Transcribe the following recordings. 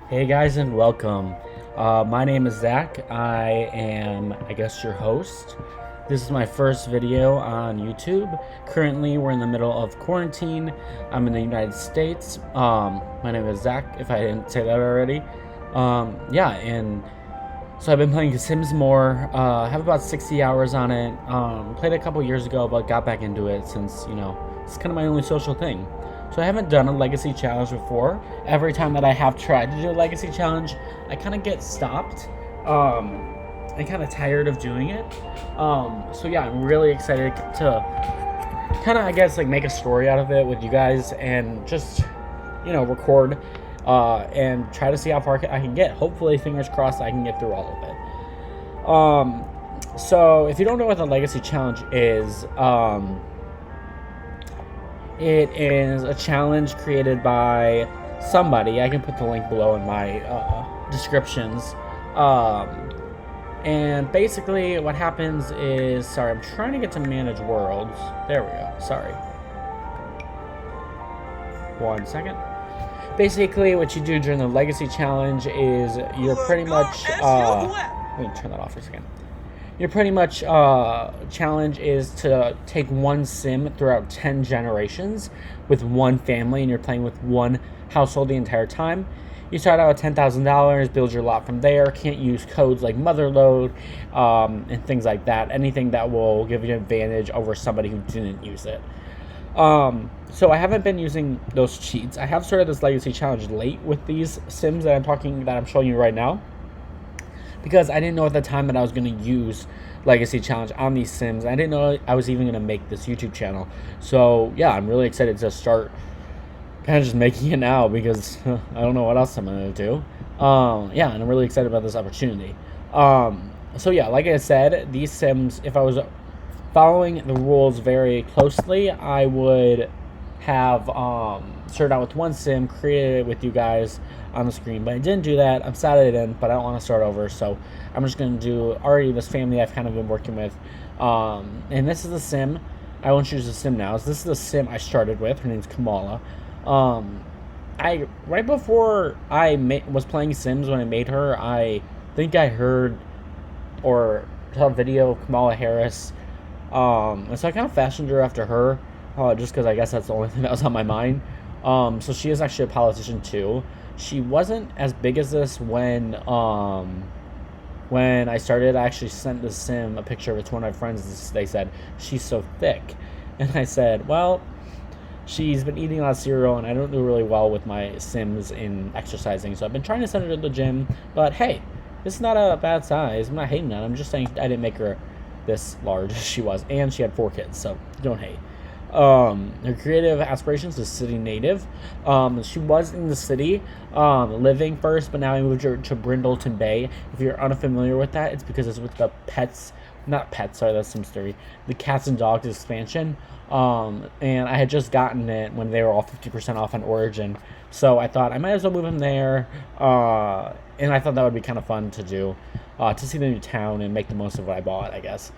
Hey guys, and welcome. My name is Zach. I am, I guess, your host. This is my first video on YouTube. Currently, we're in the middle of quarantine. I'm in the United States. My name is Zach, if I didn't say that already. Yeah, and so I've been playing Sims more. I have about 60 hours on it. Played a couple years ago, but got back into it since, it's kind of my only social thing. So I haven't done a legacy challenge before. Every time that I have tried to do a legacy challenge, I kind of get stopped. I'm kind of tired of doing it. So yeah, I'm really excited to kind of, I guess, like make a story out of it with you guys and just, record and try to see how far I can get. Hopefully, fingers crossed, I can get through all of it. So if you don't know what the legacy challenge is, it is a challenge created by somebody. I can put the link below in my descriptions. And basically, what happens is, sorry, I'm trying to get to manage worlds. There we go. Sorry. 1 second. Basically, what you do during the legacy challenge is you're pretty much. Let me turn that off for a second. Your pretty much challenge is to take one sim throughout 10 generations with one family, and you're playing with one household the entire time. You start out with $10,000, build your lot from there. Can't use codes like Motherload and things like that. Anything that will give you an advantage over somebody who didn't use it. So I haven't been using those cheats. I have started this legacy challenge late with these sims that I'm showing you right now, because I didn't know at the time that I was going to use legacy challenge on these sims. I didn't know I was even going to make this YouTube channel. So yeah, I'm really excited to start kind of just making it now, because I don't know what else I'm going to do. Yeah, and I'm really excited about this opportunity. So yeah, like I said, these sims, if I was following the rules very closely, I would have started out with one sim, created it with you guys on the screen, but I didn't do that. I'm sad I didn't, but I don't want to start over, so I'm just going to do already this family I've kind of been working with. And this is the sim. I won't choose the sim now. So this is the sim I started with. Her name's Kamala. I right before I was playing Sims when I made her, I think I heard or saw a video of Kamala Harris, and so I kind of fashioned her after her, just because I guess that's the only thing that was on my mind. So she is actually a politician too. She wasn't as big as this when I started. I actually sent the sim a picture of it to one of my friends. They said she's so thick, and I said, well, she's been eating a lot of cereal, and I don't do really well with my sims in exercising. So I've been trying to send her to the gym, but hey, this is not a bad size. I'm not hating on it. I'm just saying I didn't make her this large as she was, and she had 4 kids, so don't hate. Her creative aspirations is city native. She was in the city, living first, but now I moved her to Brindleton Bay. If you're unfamiliar with that, it's because it's with the not pets, sorry, that's some story. The Cats and Dogs expansion. And I had just gotten it when they were all 50% off on Origin. So I thought I might as well move them there. And I thought that would be kind of fun to do, to see the new town and make the most of what I bought, I guess.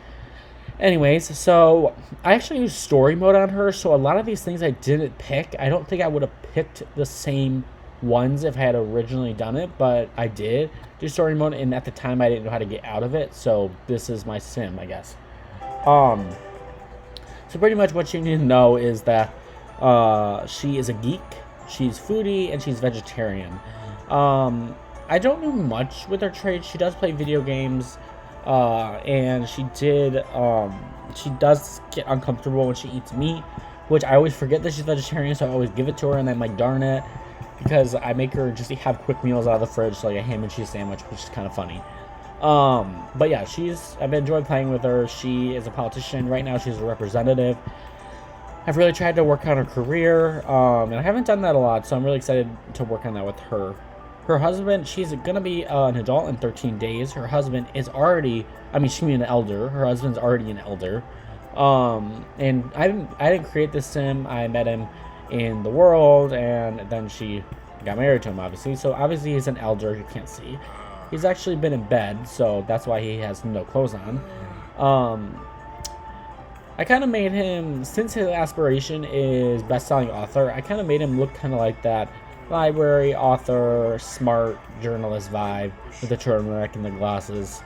Anyways, so I actually used story mode on her, so a lot of these things I didn't pick. I don't think I would have picked the same ones if I had originally done it, but I did do story mode, and at the time I didn't know how to get out of it, so this is my sim, I guess. Um, so pretty much what you need to know is that she is a geek, she's foodie, and she's vegetarian. I don't know much with her traits. She does play video games. And she does get uncomfortable when she eats meat, which I always forget that she's vegetarian, so I always give it to her, and I'm like, darn it, because I make her just have quick meals out of the fridge, so like a ham and cheese sandwich, which is kind of funny. But yeah, I've enjoyed playing with her. She is a politician. Right now, she's a representative. I've really tried to work on her career, and I haven't done that a lot, so I'm really excited to work on that with her. Her husband, she's going to be an adult in 13 days. Her husband is already, she's an elder. Her husband's already an elder. And I didn't create this sim. I met him in the world, and then she got married to him, obviously. So obviously he's an elder. You can't see. He's actually been in bed, so that's why he has no clothes on. I kind of made him, since his aspiration is best-selling author, I kind of made him look kind of like that library, author, smart journalist vibe with the turmeric and the glasses.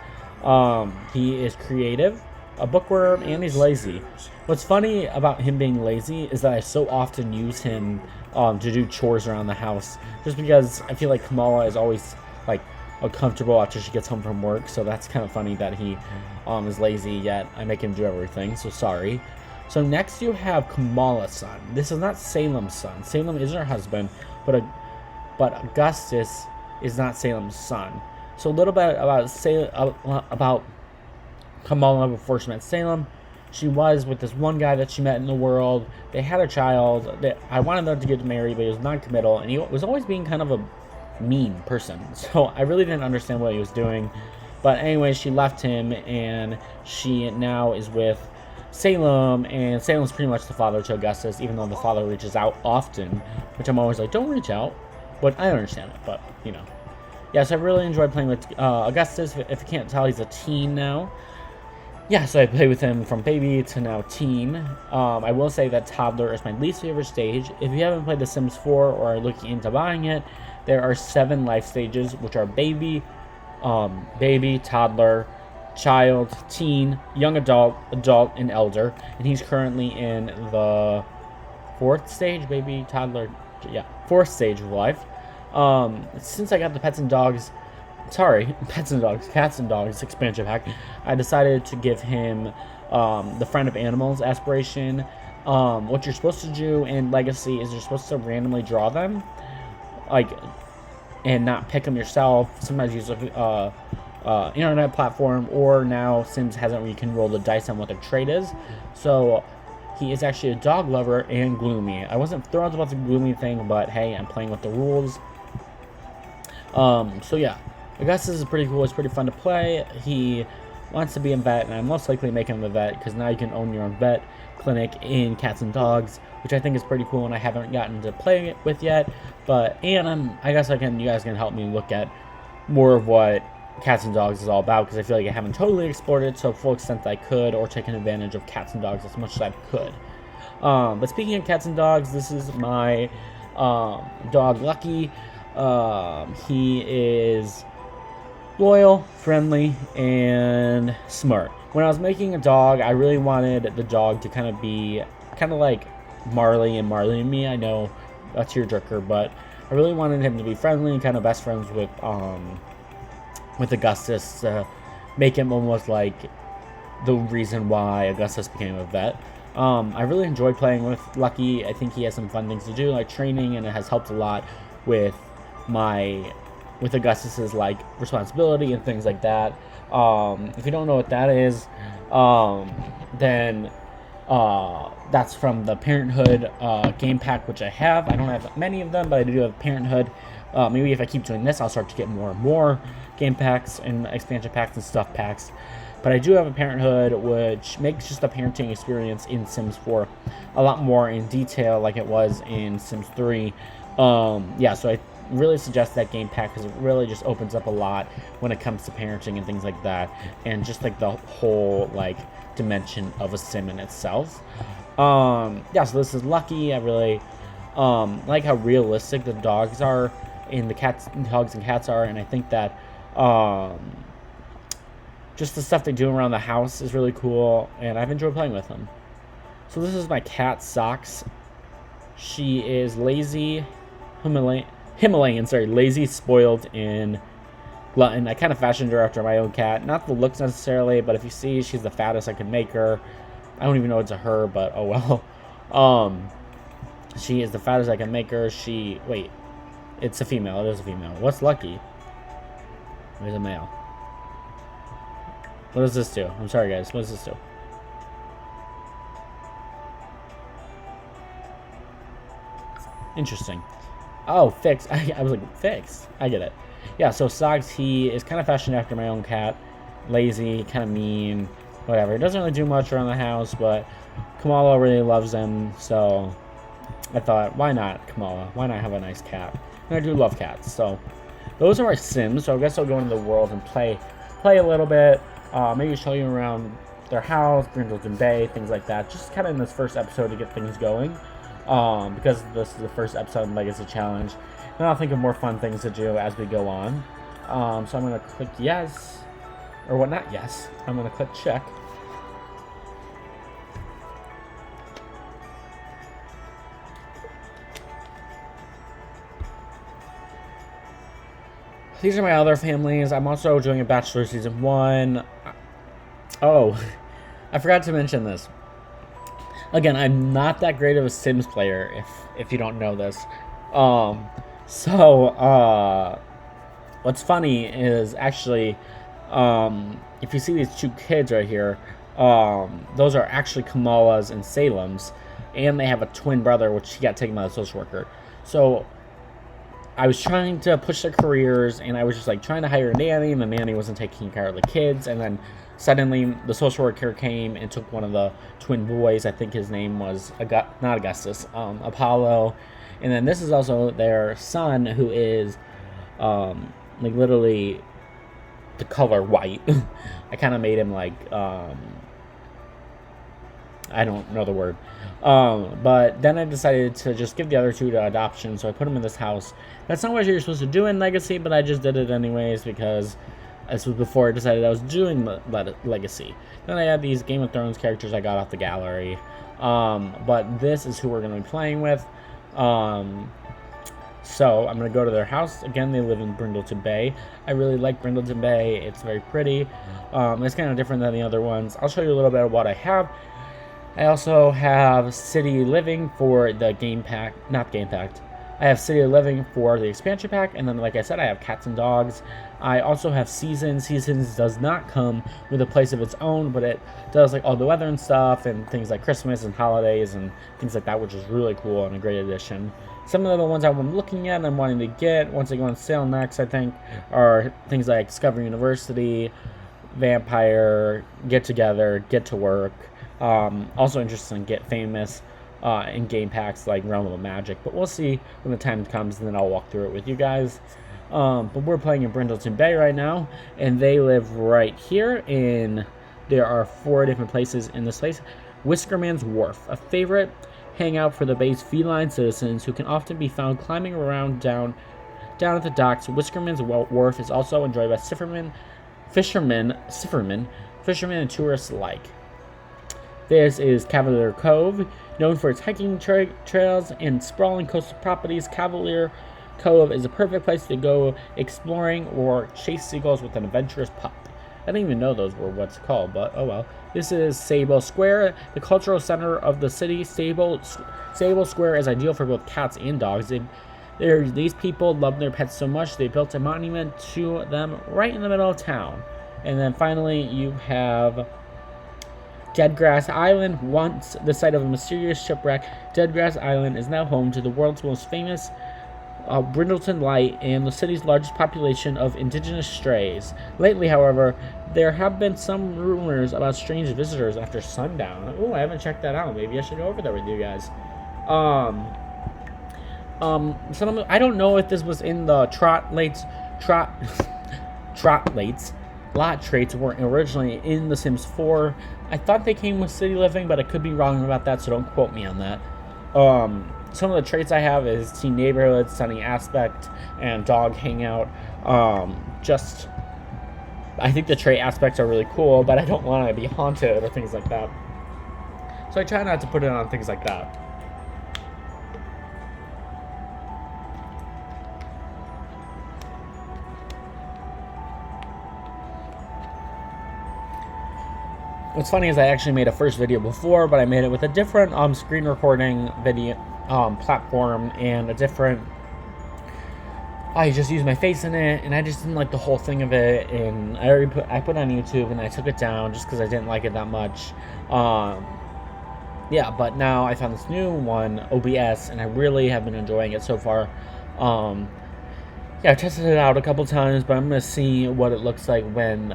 He is creative, a bookworm, and he's lazy. What's funny about him being lazy is that I so often use him to do chores around the house, just because I feel like Kamala is always like uncomfortable after she gets home from work. So that's kind of funny that he is lazy, yet I make him do everything. So sorry. So next you have Kamala's son. This is not Salem's son. Salem is her husband, but Augustus is not Salem's son. So a little bit about Kamala before she met Salem. She was with this one guy that she met in the world. They had a child. I wanted them to get married, but he was non-committal, and he was always being kind of a mean person. So I really didn't understand what he was doing. But anyway, she left him, and she now is with Salem, and Salem's pretty much the father to Augustus, even though the father reaches out often, which I'm always like, don't reach out. But I understand it, but, you know. Yeah, so I really enjoyed playing with Augustus. If you can't tell, he's a teen now. Yeah, so I play with him from baby to now teen. I will say that toddler is my least favorite stage. If you haven't played The Sims 4 or are looking into buying it, there are 7 life stages, which are baby, toddler, child, teen, young adult, and elder. And he's currently in the 4th stage, baby, toddler, yeah, 4th stage of life. Since I got the Pets and Dogs Cats and Dogs expansion pack, I decided to give him the Friend of Animals aspiration. What you're supposed to do in Legacy is you're supposed to randomly draw them, like, and not pick them yourself. Sometimes use a internet platform, or now Sims has it where you can roll the dice on what their trait is. So he is actually a dog lover and gloomy. I wasn't thrilled about the gloomy thing, but hey, I'm playing with the rules. So yeah, Augustus is pretty cool. It's pretty fun to play. He wants to be a vet, and I'm most likely making him a vet because now you can own your own vet clinic in Cats and Dogs, which I think is pretty cool, and I haven't gotten to play it with yet. But you guys can help me look at more of what Cats and Dogs is all about, because I feel like I haven't totally explored it to a full extent that I could, or taken advantage of Cats and Dogs as much as I could. But speaking of Cats and Dogs, this is my dog Lucky. He is loyal, friendly, and smart. When I was making a dog, I really wanted the dog to kind of be like Marley and Me. I know a tearjerker, but I really wanted him to be friendly and kind of best friends with Augustus, to make him almost like the reason why Augustus became a vet. I really enjoyed playing with Lucky. I think he has some fun things to do, like training, and it has helped a lot with Augustus's like responsibility and things like that. If you don't know what that is, then that's from the Parenthood game pack, which I have. I don't have many of them, but I do have Parenthood. Maybe if I keep doing this, I'll start to get more and more game packs and expansion packs and stuff packs. But I do have a Parenthood, which makes just the parenting experience in Sims 4 a lot more in detail, like it was in Sims 3. Yeah, so I really suggest that game pack, because it really just opens up a lot when it comes to parenting and things like that, and just like the whole like dimension of a sim in itself. Yeah, so this is Lucky. I really like how realistic the dogs are in the dogs and cats are, and I think that just the stuff they do around the house is really cool, and I've enjoyed playing with them. So this is my cat Socks. She is lazy, lazy, spoiled, and glutton. I kind of fashioned her after my own cat. Not the looks necessarily, but if you see, she's the fattest I can make her. I don't even know it's a her, but oh well. She is the fattest I can make her. Wait, it's a female. It is a female. What's Lucky? There's a male. What does this do? I'm sorry, guys. What does this do? Interesting. Oh, fix. I was like, fix. I get it. Yeah, so Socks, he is kind of fashioned after my own cat. Lazy, kind of mean, whatever. He doesn't really do much around the house, but Kamala really loves him, so I thought, why not, Kamala? Why not have a nice cat? And I do love cats, so those are our Sims. So I guess I'll go into the world and play a little bit. Maybe show you around their house, Brindleton Bay, things like that. Just kind of in this first episode to get things going. because this is the first episode of Legacy Challenge. And I'll think of more fun things to do as we go on. So I'm going to click yes, or what, not yes, I'm going to click check. These are my other families. I'm also doing a Bachelor Season 1. Oh, I forgot to mention this. Again, I'm not that great of a Sims player, if you don't know this. What's funny is actually, if you see these two kids right here, those are actually Kamala's and Salem's, and they have a twin brother, which he got taken by the social worker. So I was trying to push their careers, and I was just like trying to hire a nanny, and the nanny wasn't taking care of the kids, and then suddenly the social worker came and took one of the twin boys. I think his name was not Augustus, Apollo. And then this is also their son, who is like literally the color white. I kind of made him like I don't know the word. But then I decided to just give the other two to adoption, so I put them in this house. That's not what you're supposed to do in Legacy, but I just did it anyways because this was before I decided I was doing Legacy. Then I had these Game of Thrones characters I got off the gallery. But this is who we're going to be playing with. So I'm going to go to their house. Again, they live in Brindleton Bay. I really like Brindleton Bay. It's very pretty. It's kind of different than the other ones. I'll show you a little bit of what I have. I also have City Living for the game pack, not game pack. I have City Living for the expansion pack, and then like I said, I have Cats and Dogs. I also have Seasons. Seasons does not come with a place of its own, but it does like all the weather and stuff, and things like Christmas and holidays and things like that, which is really cool and a great addition. Some of the ones I'm looking at and I'm wanting to get once they go on sale next, I think, are things like Discovery University, Vampire, Get Together, Get to Work. Also interested in Get Famous in game packs like Realm of Magic, but we'll see when the time comes, and then I'll walk through it with you guys. But we're playing in Brindleton Bay right now, and they live right here. There are 4 different places in this place. Whiskerman's Wharf, a favorite hangout for the bay's feline citizens who can often be found climbing around down at the docks. Whiskerman's Wharf is also enjoyed by fishermen and tourists alike. This is Cavalier Cove, known for its hiking trails and sprawling coastal properties. Cavalier Cove is a perfect place to go exploring or chase seagulls with an adventurous pup. I didn't even know those were what's called, but oh well. This is Sable Square, the cultural center of the city. Sable Square is ideal for both cats and dogs. These people love their pets so much they built a monument to them right in the middle of town. And then finally, you have Deadgrass Island. Once the site of a mysterious shipwreck, Deadgrass Island is now home to the world's most famous Brindleton Light and the city's largest population of indigenous strays. Lately, however, there have been some rumors about strange visitors after sundown. Oh, I haven't checked that out. Maybe I should go over there with you guys. I don't know if this was in the lot traits were originally in The Sims 4. I thought they came with City Living, but I could be wrong about that, so don't quote me on that. Some of the traits I have is Teen Neighborhood, Sunny Aspect, and Dog Hangout. I think the trait aspects are really cool, but I don't want to be haunted or things like that. So I try not to put it on things like that. What's funny is I actually made a first video before, but I made it with a different screen recording video platform and a different. I just used my face in it, and I just didn't like the whole thing of it. And I put it on YouTube, and I took it down just because I didn't like it that much. Yeah, but now I found this new one, OBS, and I really have been enjoying it so far. Yeah, I tested it out a couple times, but I'm gonna see what it looks like when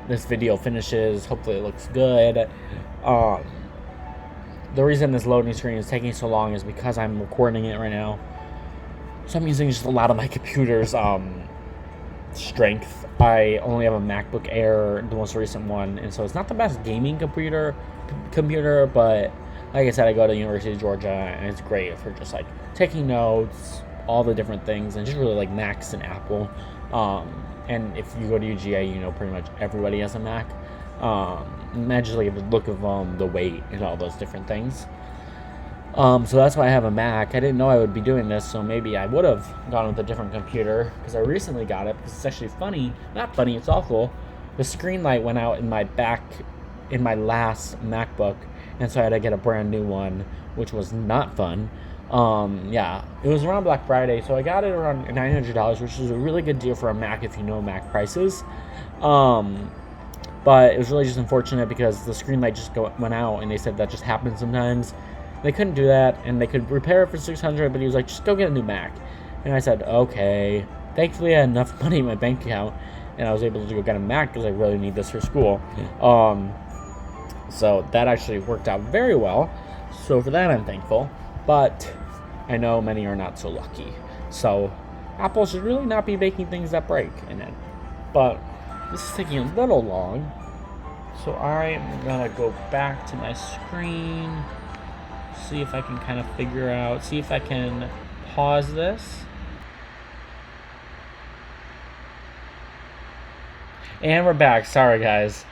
this video finishes. Hopefully it looks good. The reason this loading screen is taking so long is because I'm recording it right now. So I'm using just a lot of my computer's strength. I only have a MacBook Air, the most recent one, and so it's not the best gaming computer, but Like I said, I go to the University of Georgia, and it's great for just like taking notes, all the different things, and just really like Macs and Apple. And if you go to UGA, you know pretty much everybody has a Mac. Imagine like the look of the weight and all those different things. So that's why I have a Mac. I didn't know I would be doing this, so maybe I would have gone with a different computer because I recently got it. Because it's actually funny, not funny, it's awful. The screen light went out in my last MacBook, and so I had to get a brand new one, which was not fun. Yeah, it was around Black Friday, so I got it around $900, which is a really good deal for a Mac if you know Mac prices. But it was really just unfortunate because the screen light just went out, and they said that just happens sometimes. They couldn't do that, and they could repair it for $600, but he was like, just go get a new Mac. And I said, okay. Thankfully, I had enough money in my bank account, and I was able to go get a Mac because I really need this for school. So that actually worked out very well. So for that, I'm thankful. But I know many are not so lucky. So Apple should really not be making things that break in it. But this is taking a little long. So I'm going to go back to my screen. See if I can kind of figure out, see if I can pause this. And we're back. Sorry, guys.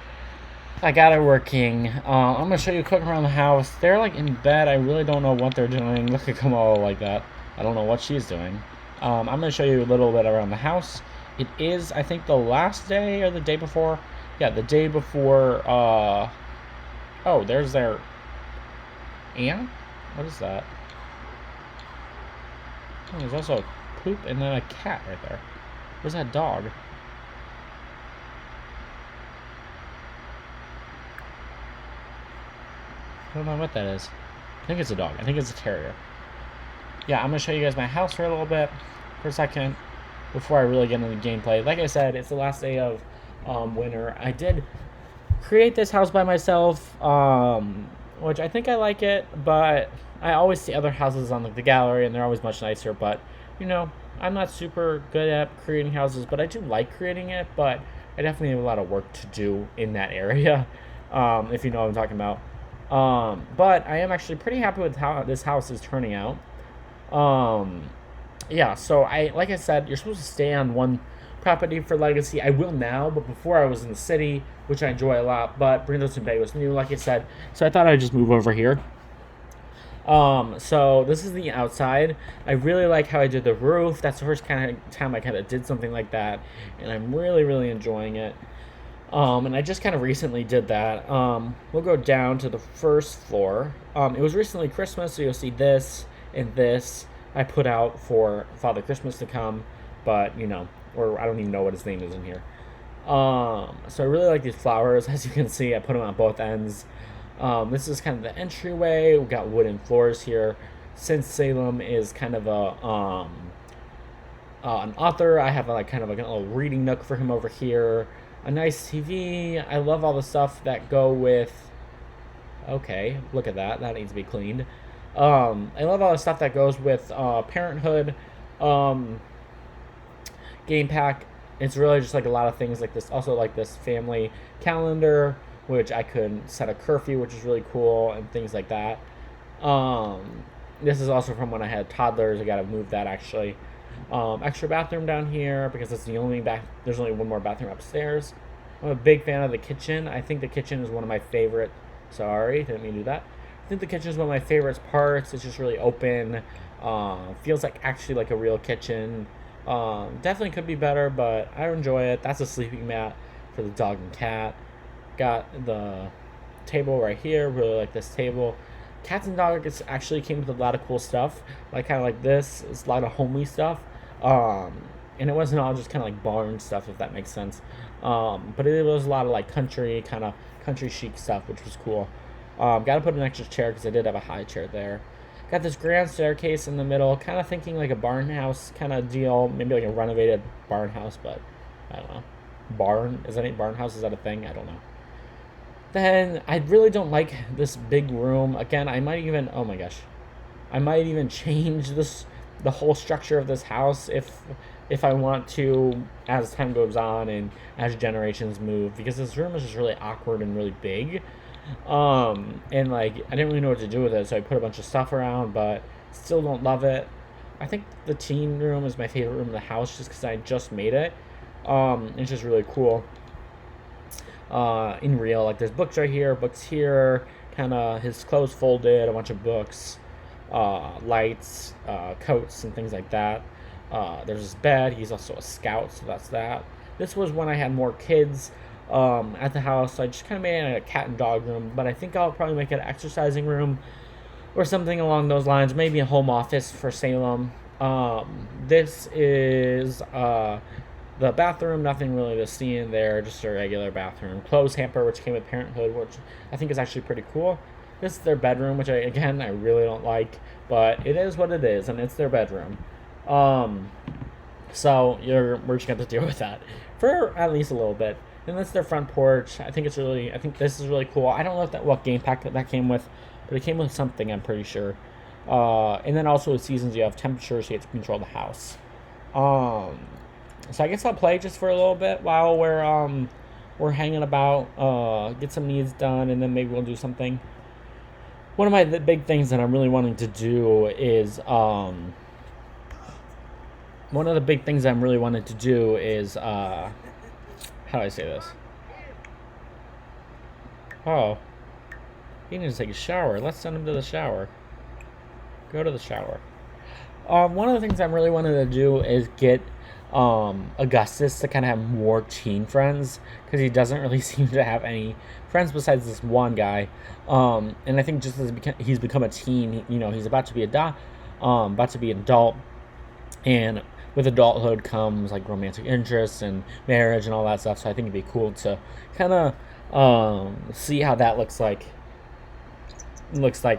I got it working. I'm going to show you a quick around the house. They're like in bed. I really don't know what they're doing. Look at Kamala like that. I don't know what she's doing. I'm going to show you a little bit around the house. It is, I think, the last day or the day before. Yeah, the day before. Oh, there's their ant? What is that? Oh, there's also a poop and then a cat right there. Where's that dog? I don't know what that is. I think it's a dog. I think it's a terrier. Yeah, I'm going to show you guys my house for a little bit, for a second, before I really get into the gameplay. Like I said, it's the last day of winter. I did create this house by myself, which I think I like it, but I always see other houses on like the gallery, and they're always much nicer. But you know, I'm not super good at creating houses, but I do like creating it. But I definitely have a lot of work to do in that area, if you know what I'm talking about. But I am actually pretty happy with how this house is turning out. Yeah, so like I said, you're supposed to stay on one property for Legacy. I will now, but before I was in the city, which I enjoy a lot, but Brindleton Bay was new, like I said, so I thought I'd just move over here. So this is the outside. I really like how I did the roof. That's the first kind of time I kind of did something like that, and I'm really, really enjoying it. And I just kind of recently did that. We'll go down to the first floor. It was recently Christmas, so you'll see this and this I put out for Father Christmas to come, but you know, or I don't even know what his name is in here. So I really like these flowers. As you can see, I put them on both ends. This is kind of the entryway. We've got wooden floors here. Since Salem is kind of an author, I have like kind of a little reading nook for him over here. A nice TV. I love all the stuff that go with. Okay, look at that. That needs to be cleaned. I love all the stuff that goes with Parenthood game pack. It's really just like a lot of things like this. Also like this family calendar, which I could set a curfew, which is really cool, and things like that. This is also from when I had toddlers. I got to move that actually. Extra bathroom down here because it's the only there's only one more bathroom upstairs. I'm a big fan of the kitchen. I think the kitchen is one of my favorite. Sorry, didn't mean to do that. I think the kitchen is one of my favorite parts. It's just really open. Feels like actually like a real kitchen. Definitely could be better, but I enjoy it. That's a sleeping mat for the dog and cat. Got the table right here. Really like this table. Cats and dogs actually came with a lot of cool stuff. Like kind of like this. It's a lot of homely stuff. And it wasn't all just kind of like barn stuff, if that makes sense. But it was a lot of like country chic stuff, which was cool. Got to put an extra chair because I did have a high chair there. Got this grand staircase in the middle, kind of thinking like a barn house kind of deal, maybe like a renovated barn house, but I don't know. Barn house? Is that a thing? I don't know. Then I really don't like this big room. Again, I might even change the whole structure of this house if I want to as time goes on and as generations move, because this room is just really awkward and really big. And like I didn't really know what to do with it, so I put a bunch of stuff around, but still don't love it. I think the teen room is my favorite room in the house just because I just made it. It's just really cool. In real, like there's books right here, books here, kind of his clothes folded, a bunch of books, lights, coats, and things like that. There's his bed. He's also a scout, so that's that. This was when I had more kids at the house. So I just kind of made it a cat and dog room, but I think I'll probably make it an exercising room or something along those lines. Maybe a home office for Salem. This is the bathroom. Nothing really to see in there. Just a regular bathroom. Clothes hamper, which came with Parenthood, which I think is actually pretty cool. This is their bedroom, which I really don't like, but it is what it is, and it's their bedroom. Um, so we're just gonna have to deal with that for at least a little bit. And that's their front porch. I think this is really cool. I don't know what game pack that came with, but it came with something. I'm pretty sure. And then also with seasons, you have temperature, so you have to control the house. Um, so I guess I'll play just for a little bit while we're hanging about. Get some needs done, and then maybe we'll do something. One of the big things that I'm really wanting to do is one of the big things I'm really wanting to do is how do I say this? Oh, he needs to take a shower. Let's send him to the shower. Go to the shower. One of the things I'm really wanting to do is get Augustus to kind of have more teen friends because he doesn't really seem to have any friends besides this one guy. And I think just as he's become a teen, he's about to be about to be an adult, and with adulthood comes like romantic interests and marriage and all that stuff. So I think it'd be cool to kind of see how that looks like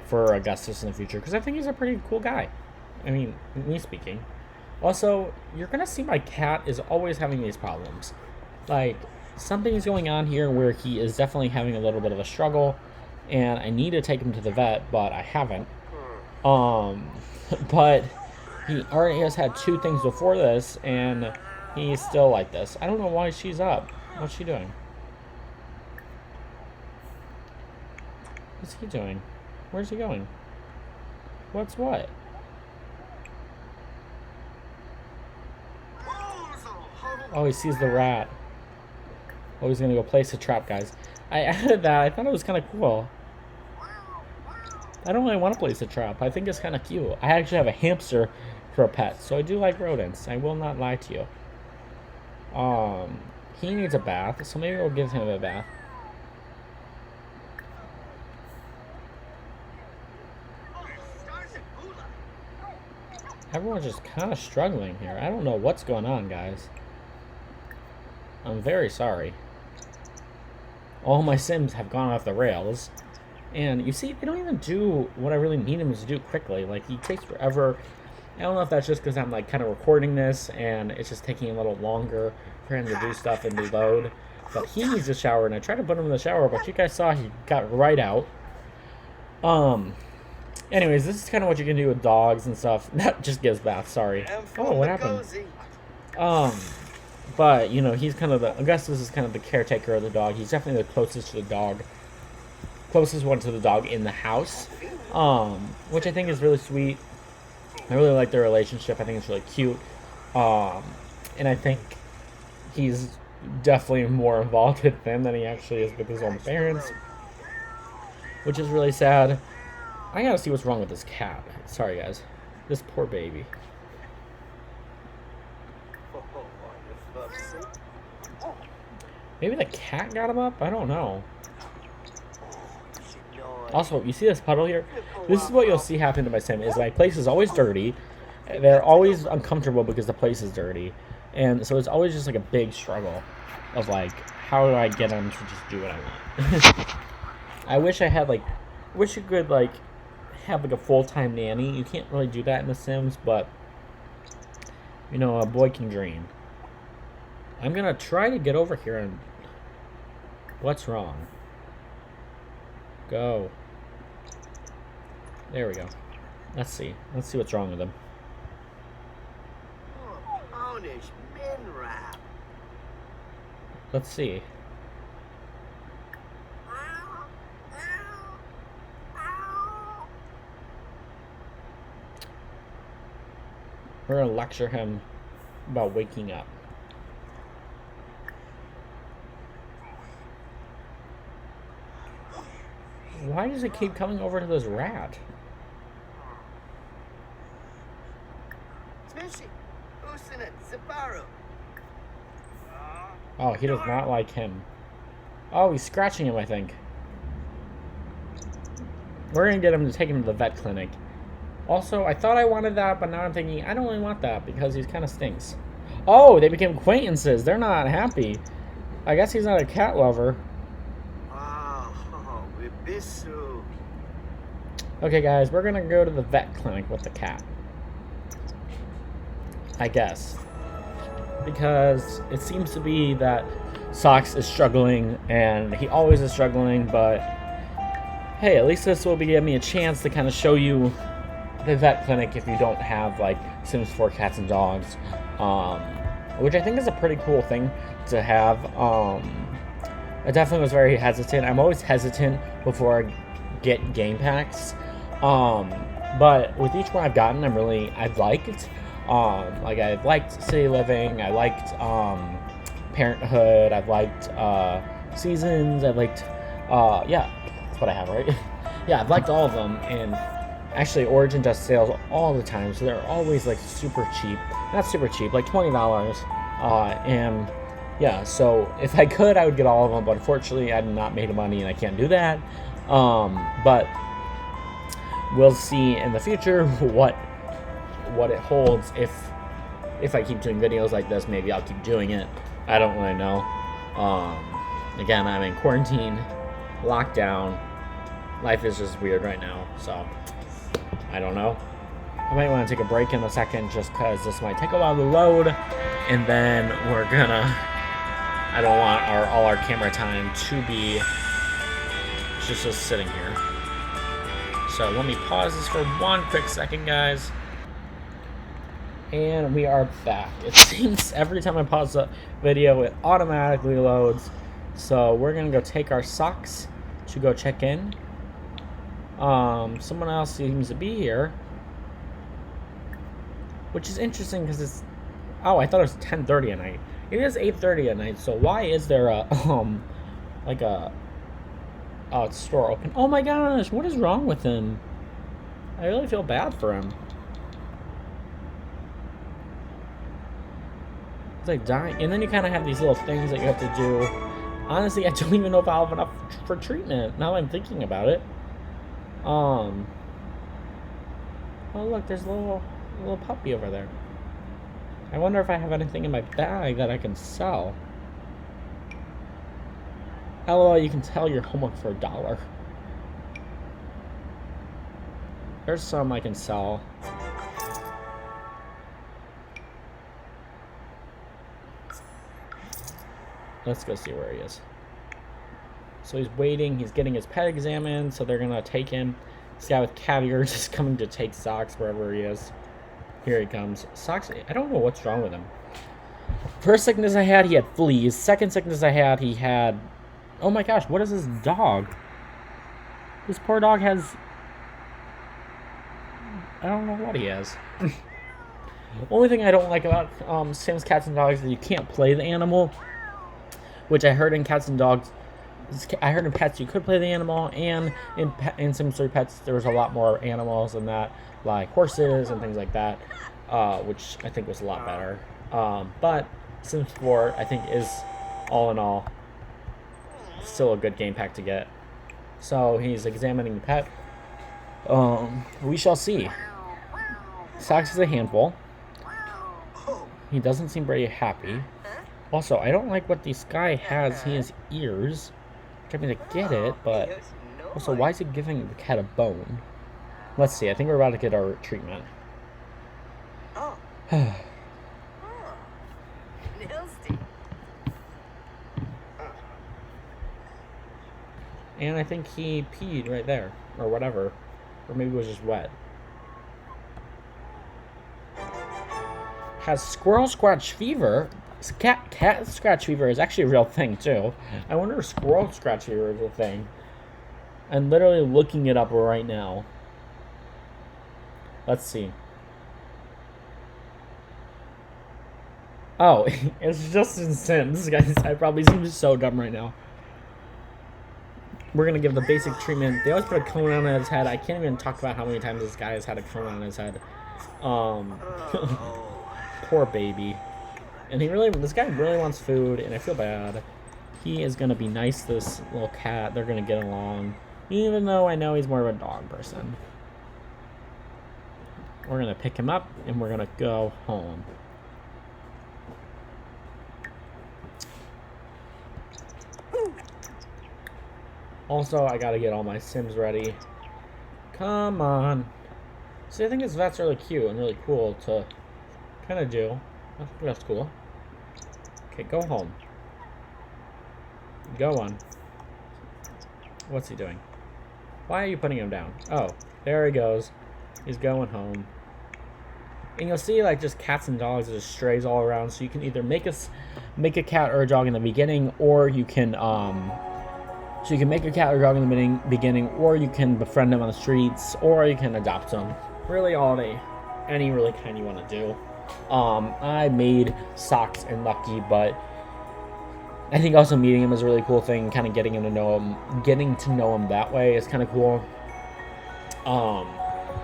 for Augustus in the future because I think he's a pretty cool guy. I mean, me speaking. Also, you're gonna see my cat is always having these problems. Like something's going on here where he is definitely having a little bit of a struggle, and I need to take him to the vet, but I haven't. Um, but he already has had two things before this, and he's still like this. I don't know why she's up. What's she doing? What's he doing? Where's he going? What's what? Oh, he sees the rat. Oh, he's gonna go place a trap, guys. I added that. I thought it was kind of cool. I don't really want to place a trap. I think it's kind of cute. I actually have a hamster for a pet, so I do like rodents. I will not lie to you. He needs a bath, so maybe we'll give him a bath. Everyone's just kind of struggling here. I don't know what's going on, guys. I'm very sorry. All my Sims have gone off the rails. And you see, they don't even do what I really need him to do quickly. Like, he takes forever. I don't know if that's just because I'm, like, kind of recording this and it's just taking a little longer for him to do stuff and reload. But he needs a shower, and I tried to put him in the shower, but you guys saw he got right out. Anyways, this is kind of what you can do with dogs and stuff. That just gives bath, sorry. Oh, what happened? But, he's kind of Augustus is kind of the caretaker of the dog. He's definitely the closest one to the dog in the house, which I think is really sweet. I really like their relationship. I think it's really cute, and I think he's definitely more involved with them than he actually is with his own parents, which is really sad. I gotta see what's wrong with this cat. Sorry, guys. This poor baby. Maybe the cat got him up? I don't know. Also, you see this puddle here? This is what you'll see happen to my sim, is my place is always dirty. They're always uncomfortable because the place is dirty. And so it's always just like a big struggle of like, how do I get them to just do what I want? I wish you could like have like a full-time nanny. You can't really do that in The Sims, but a boy can dream. I'm gonna try to get over here and what's wrong? Go. There we go. Let's see what's wrong with him. Let's see. We're going to lecture him about waking up. Why does it keep coming over to this rat? Oh, he does not like him. Oh, he's scratching him, I think. We're going to get him to take him to the vet clinic. Also, I thought I wanted that, but now I'm thinking I don't really want that because he kind of stinks. Oh, they became acquaintances. They're not happy. I guess he's not a cat lover. Okay, guys, we're going to go to the vet clinic with the cat. I guess. Because it seems to be that Socks is struggling, and he always is struggling, but hey, at least this will give me a chance to kind of show you the vet clinic if you don't have like Sims 4 cats and dogs, which I think is a pretty cool thing to have. I definitely was very hesitant. I'm always hesitant before I get game packs, but with each one I've gotten, I've liked. Like I've liked City Living, I liked Parenthood, I've liked Seasons, I've liked yeah, that's what I have, right? Yeah, I've liked all of them, and actually Origin does sales all the time, so they're always like super cheap. Not super cheap, like $20. And yeah, so if I could, I would get all of them, but unfortunately I've not made money and I can't do that. But we'll see in the future what it holds. If I keep doing videos like this, maybe I'll keep doing it. I don't really know. Again, I'm in quarantine, lockdown. Life is just weird right now, so I don't know. I might want to take a break in a second just because this might take a while to load, and then we're gonna, I don't want all our camera time to be just sitting here. So let me pause this for one quick second, guys. And we are back. It seems every time I pause the video, it automatically loads. So we're gonna go take our Socks to go check in. Someone else seems to be here, which is interesting because it's, oh, I thought it was 10:30 at night. It is 8:30 at night. So why is there a like a store open? Oh my gosh, what is wrong with him? I really feel bad for him. It's like dying, and then you kind of have these little things that you have to do. Honestly, I don't even know if I'll have enough for treatment now I'm thinking about it. Oh look, there's a little puppy over there. I wonder if I have anything in my bag that I can sell. LOL, you can sell your homework for $1. There's some I can sell. Let's go see where he is. So he's waiting. He's getting his pet examined, so they're going to take him. This guy with cat ears is coming to take Socks wherever he is. Here he comes. Socks, I don't know what's wrong with him. First sickness I had, he had fleas. Second sickness I had, he had... Oh my gosh, what is this dog? This poor dog has... I don't know what he has. Only thing I don't like about Sims Cats and Dogs is you can't play the animal. Which I heard in Cats and Dogs... I heard in Pets you could play the animal, and in Sims 3 Pets there was a lot more animals than that, like horses and things like that, which I think was a lot better. But Sims 4 I think is, all in all, still a good game pack to get. So he's examining the pet. We shall see. Socks is a handful. He doesn't seem very happy. Also, I don't like what this guy has. He has ears. I'm trying to get it, but also, why is he giving the cat a bone? Let's see. I think we're about to get our treatment. And I think he peed right there, or whatever, or maybe it was just wet. Has squirrel scratch fever. Cat scratch fever is actually a real thing too. I wonder if squirrel scratch fever is a thing. I'm literally looking it up right now. Let's see. Oh, it's just in Sims, guys. I probably seem so dumb right now. We're gonna give the basic treatment. They always put a cone on his head. I can't even talk about how many times this guy has had a cone on his head. Poor baby. And this guy really wants food, and I feel bad. He is gonna be nice to this little cat. They're gonna get along, even though I know he's more of a dog person. We're gonna pick him up, and we're gonna go home. Also, I gotta get all my Sims ready. Come on. See, I think this vet's really cute and really cool to kind of do. I think that's cool. Okay, go home. Go on. What's he doing? Why are you putting him down? Oh, there he goes. He's going home. And you'll see, like, just cats and dogs just strays all around. So you can either make a cat or a dog in the beginning, or you can So you can make a cat or dog in the beginning, or you can befriend them on the streets, or you can adopt them. Really, any really kind you want to do. I made Socks and Lucky, but I think also meeting him is a really cool thing. Kind of getting to know him that way is kind of cool.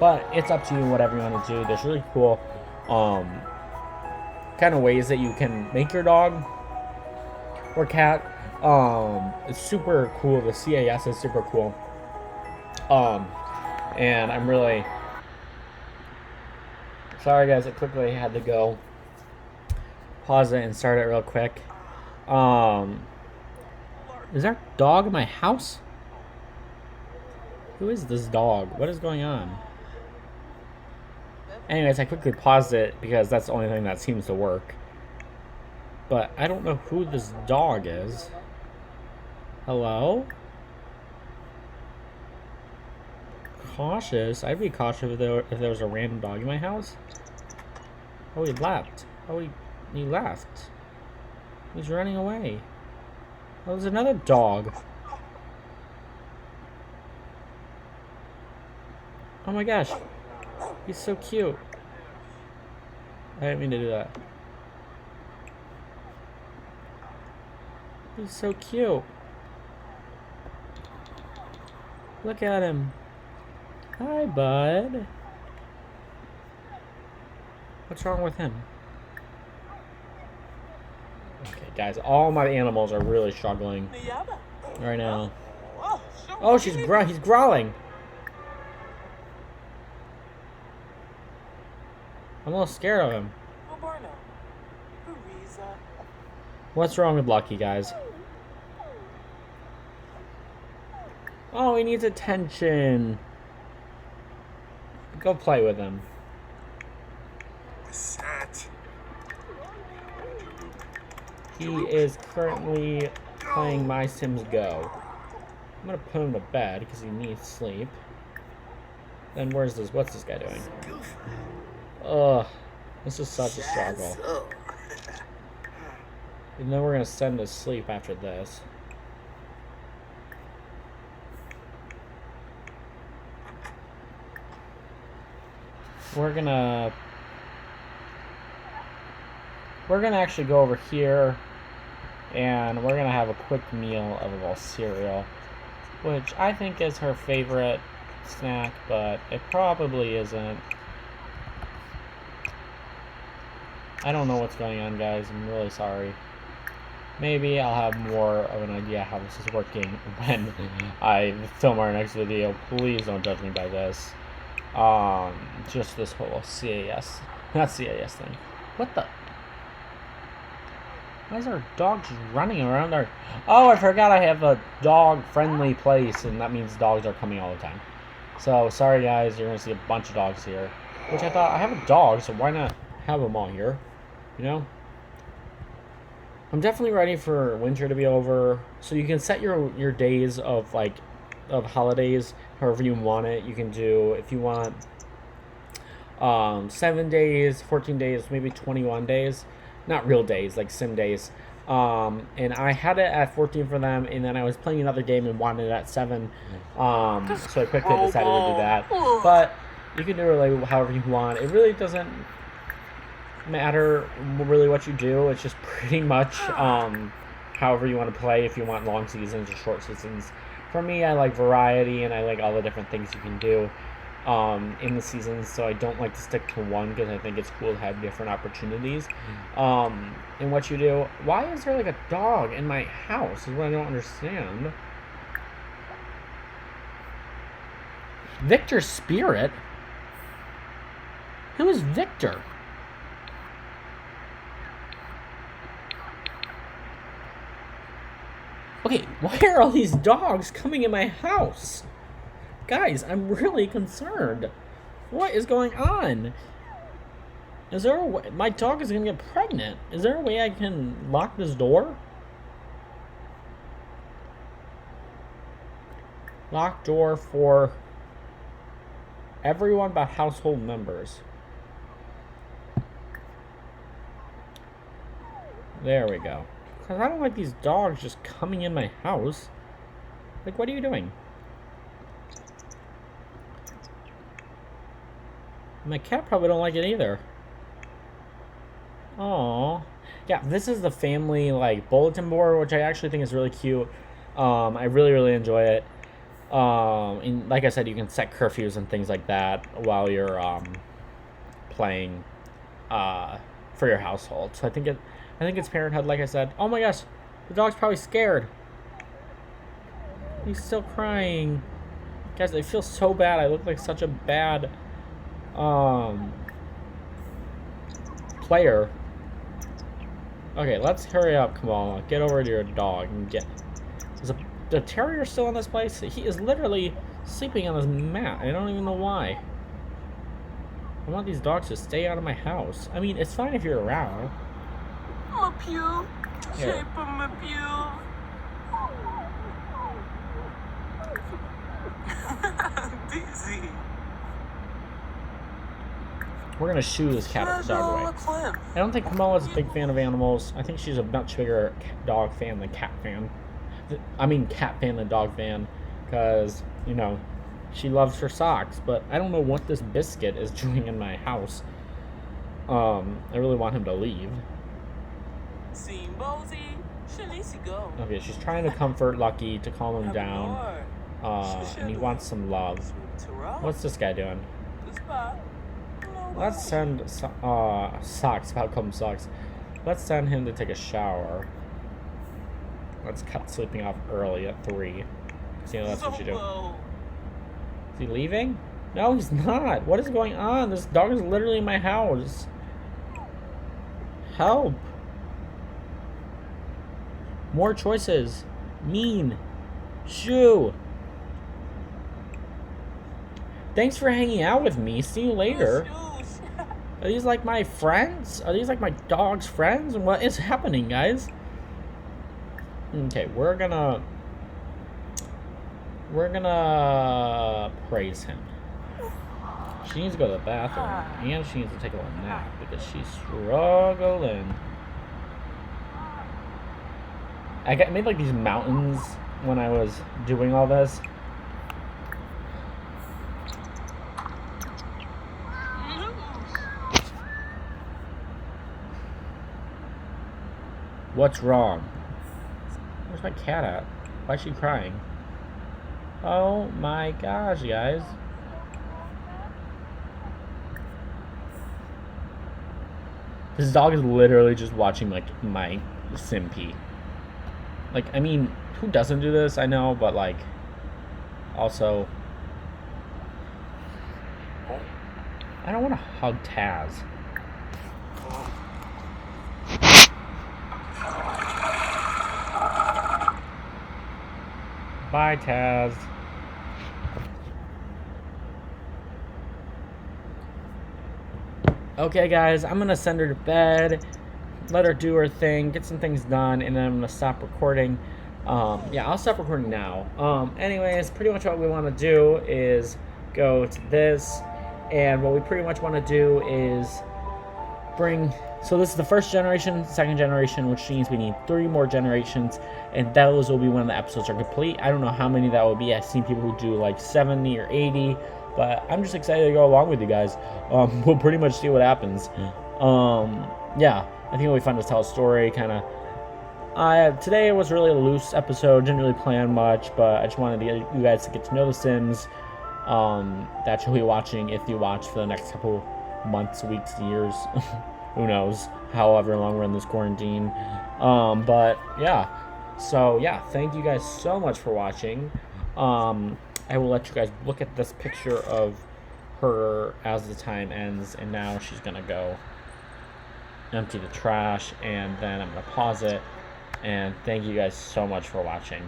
But it's up to you, whatever you want to do. There's really cool, kind of ways that you can make your dog or cat. It's super cool. The CAS is super cool. And I'm really sorry, guys. I quickly had to go pause it and start it real quick. Is there a dog in my house? Who is this dog? What is going on? Anyways, I quickly paused it because that's the only thing that seems to work. But I don't know who this dog is. Hello? Cautious. I'd be cautious if there was a random dog in my house. Oh, he left. He left. He's running away. Oh, there's another dog. Oh my gosh. He's so cute. I didn't mean to do that. He's so cute. Look at him. Hi, bud. What's wrong with him? Okay, guys, all my animals are really struggling right now. Oh, he's growling. I'm a little scared of him. What's wrong with Lucky, guys? Oh, he needs attention. Go play with him. He is currently playing My Sims Go. I'm gonna put him to bed because he needs sleep. Then what's this guy doing? Ugh, this is such a struggle. And then we're gonna send to sleep after this. We're gonna actually go over here, and we're gonna have a quick meal of a little cereal, which I think is her favorite snack, but it probably isn't. I don't know what's going on, guys. I'm really sorry. Maybe I'll have more of an idea how this is working when I film our next video. Please don't judge me by this. Just this whole not CAS thing. What the? Why is our dog just running around there? Oh, I forgot I have a dog-friendly place, and that means dogs are coming all the time. So, sorry guys, you're gonna see a bunch of dogs here. Which I thought, I have a dog, so why not have them all here? You know? I'm definitely ready for winter to be over. So you can set your days of holidays however you want it. You can do, if you want 7 days, 14 days, maybe 21 days. Not real days, like sim days. And I had it at 14 for them, and then I was playing another game and wanted it at 7. So I quickly decided to do that. But you can do it like however you want. It really doesn't matter really what you do. It's just pretty much however you want to play, if you want long seasons or short seasons. For me, I like variety, and I like all the different things you can do in the seasons, so I don't like to stick to one because I think it's cool to have different opportunities in what you do. Why is there like a dog in my house is what I don't understand. Victor Spirit? Who is Victor? Okay, why are all these dogs coming in my house? Guys, I'm really concerned. What is going on? Is there a way? My dog is gonna get pregnant. Is there a way I can lock this door? Lock door for everyone but household members. There we go. Because I don't like these dogs just coming in my house. Like, what are you doing? My cat probably don't like it either. Aww. Yeah, this is the family, like, bulletin board, which I actually think is really cute. I really, really enjoy it. And like I said, you can set curfews and things like that while you're, playing, for your household. So I think it's Parenthood, like I said. Oh my gosh, the dog's probably scared. He's still crying. Guys, I feel so bad. I look like such a bad player. Okay, let's hurry up, Kamala. Get over to your dog and get... Is the terrier still in this place? He is literally sleeping on this mat. I don't even know why. I want these dogs to stay out of my house. I mean, it's fine if you're around. Here. Shape of my Dizzy. We're gonna shoo this cat dog away. I don't think Kamala's a big fan of animals. I think she's a much bigger dog fan than cat fan. I mean cat fan than dog fan. Because, you know, she loves her socks. But I don't know what this biscuit is doing in my house. I really want him to leave. Okay, she's trying to comfort Lucky to calm him down. And he wants some love. What's this guy doing? Let's send Socks. How come Socks? Let's send him to take a shower. Let's cut sleeping off early at 3. So, you know, that's what you do. Is he leaving? No, he's not. What is going on? This dog is literally in my house. Help. More choices. Mean. Shoo. Thanks for hanging out with me. See you later. Are these like my friends? Are these like my dog's friends? What is happening, guys? Okay, we're gonna praise him. She needs to go to the bathroom, and she needs to take a little nap because she's struggling. I made like these mountains when I was doing all this. What's wrong? Where's my cat at? Why is she crying? Oh my gosh, guys. This dog is literally just watching like my sim pee. Like, I mean, who doesn't do this? I know, but like, also, I don't want to hug Taz. Bye, Taz. Okay, guys, I'm gonna send her to bed, let her do her thing, get some things done, and then I'm gonna stop recording. Yeah, I'll stop recording now. Anyways, pretty much what we want to do is go to this, and what we pretty much want to do is bring... So this is the first generation, second generation, which means we need 3 more generations, and those will be when the episodes are complete. I don't know how many that will be. I've seen people who do like 70 or 80, but I'm just excited to go along with you guys. We'll pretty much see what happens. Yeah, I think it'll be fun to tell a story. Kind of. Today was really a loose episode. Didn't really plan much, but I just wanted to get you guys to get to know The Sims. That you'll be watching if you watch for the next couple months, weeks, years. Who knows? However long we're in this quarantine. But yeah. So yeah, thank you guys so much for watching. I will let you guys look at this picture of her as the time ends, and now she's gonna go empty the trash, and then I'm gonna pause it. And thank you guys so much for watching.